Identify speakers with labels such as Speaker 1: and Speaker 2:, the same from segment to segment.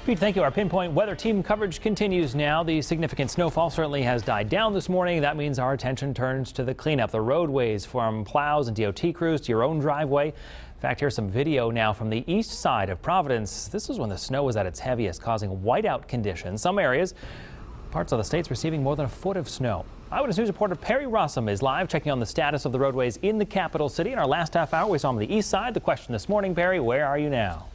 Speaker 1: Pete, thank you. Our pinpoint weather team coverage continues now. The significant snowfall certainly has died down this morning. That means our attention turns to the cleanup, the roadways from plows and DOT crews to your own driveway. In fact, here's some video now from the east side of Providence. This is when the snow was at its heaviest, causing whiteout conditions. Some areas, parts of the state's receiving more than a foot of snow. Eyewitness News reporter Perry Rossum is live checking on the status of the roadways in the capital city. In our last half hour, we saw him on the east side. The question this morning, Perry, where are you now?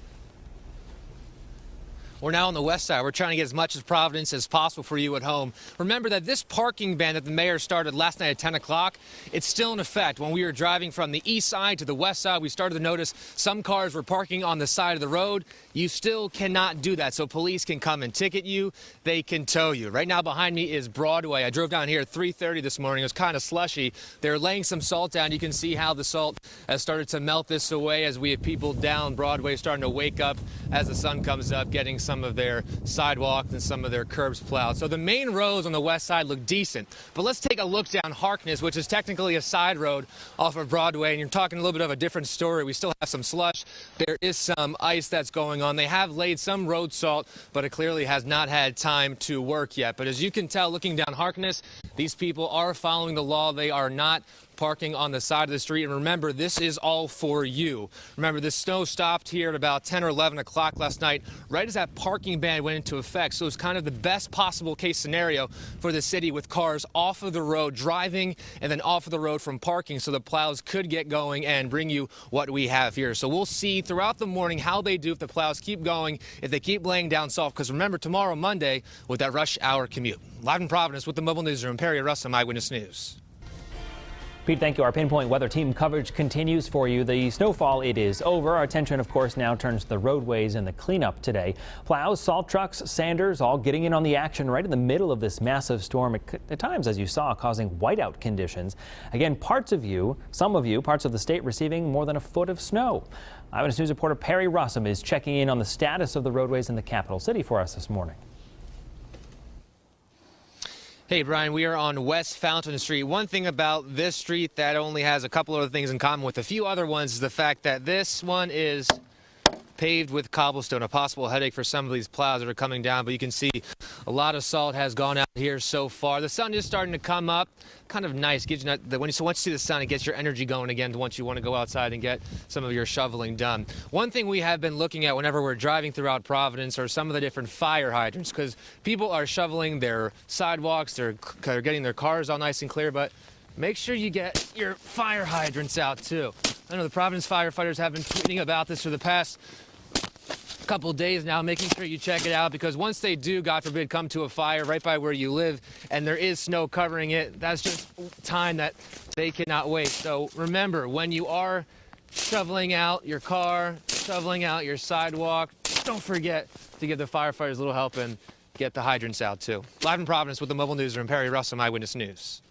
Speaker 2: We're now on the west side. We're trying to get as much of Providence as possible for you at home. Remember that this parking ban that the mayor started last night at 10 o'clock, it's still in effect. When we were driving from the east side to the west side, we started to notice some cars were parking on the side of the road. You still cannot do that, so police can come and ticket you. They can tow you. Right now behind me is Broadway. I drove down here at 3:30 this morning. It was kind of slushy. They're laying some salt down. You can see how the salt has started to melt this away as we have people down Broadway starting to wake up as the sun comes up, getting some of their sidewalks and some of their curbs plowed. So the main roads on the west side look decent. But let's take a look down Harkness, which is technically a side road off of Broadway. And you're talking a little bit of a different story. We still have some slush. There is some ice that's going on. They have laid some road salt, but it clearly has not had time to work yet. But as you can tell, looking down Harkness, these people are following the law. They are not parking on the side of the street. And remember, this is all for you. Remember, the snow stopped here at about 10 or 11 o'clock last night, right as that parking ban went into effect. So it's kind of the best possible case scenario for the city, with cars off of the road driving and then off of the road from parking, so the plows could get going and bring you what we have here. So we'll see throughout the morning how they do, if the plows keep going, if they keep laying down salt, because remember, tomorrow, Monday, with that rush hour commute. Live in Providence with the Mobile Newsroom, Perry Rossum, Eyewitness News.
Speaker 1: Pete, thank you. Our pinpoint weather team coverage continues for you. The snowfall, it is over. Our attention, of course, now turns to the roadways and the cleanup today. Plows, salt trucks, sanders, all getting in on the action right in the middle of this massive storm. At times, as you saw, causing whiteout conditions. Again, some of you, parts of the state receiving more than a foot of snow. Eyewitness News reporter Perry Rossum is checking in on the status of the roadways in the capital city for us this morning.
Speaker 2: Hey, Brian, we are on West Fountain Street. One thing about this street that only has a couple other things in common with a few other ones is the fact that this one is paved with cobblestone, a possible headache for some of these plows that are coming down. But you can see a lot of salt has gone out here so far. The sun is starting to come up. Kind of nice. Gives you once you see the sun, it gets your energy going again once you want to go outside and get some of your shoveling done. One thing we have been looking at whenever we're driving throughout Providence are some of the different fire hydrants, because people are shoveling their sidewalks, they're getting their cars all nice and clear, but make sure you get your fire hydrants out too. I know the Providence firefighters have been tweeting about this for the past couple days now, making sure you check it out, because once they do, God forbid, come to a fire right by where you live and there is snow covering it, that's just time that they cannot waste. So remember, when you are shoveling out your car, shoveling out your sidewalk, don't forget to give the firefighters a little help and get the hydrants out too. Live in Providence with the Mobile Newsroom, Perry Rossum, Eyewitness News.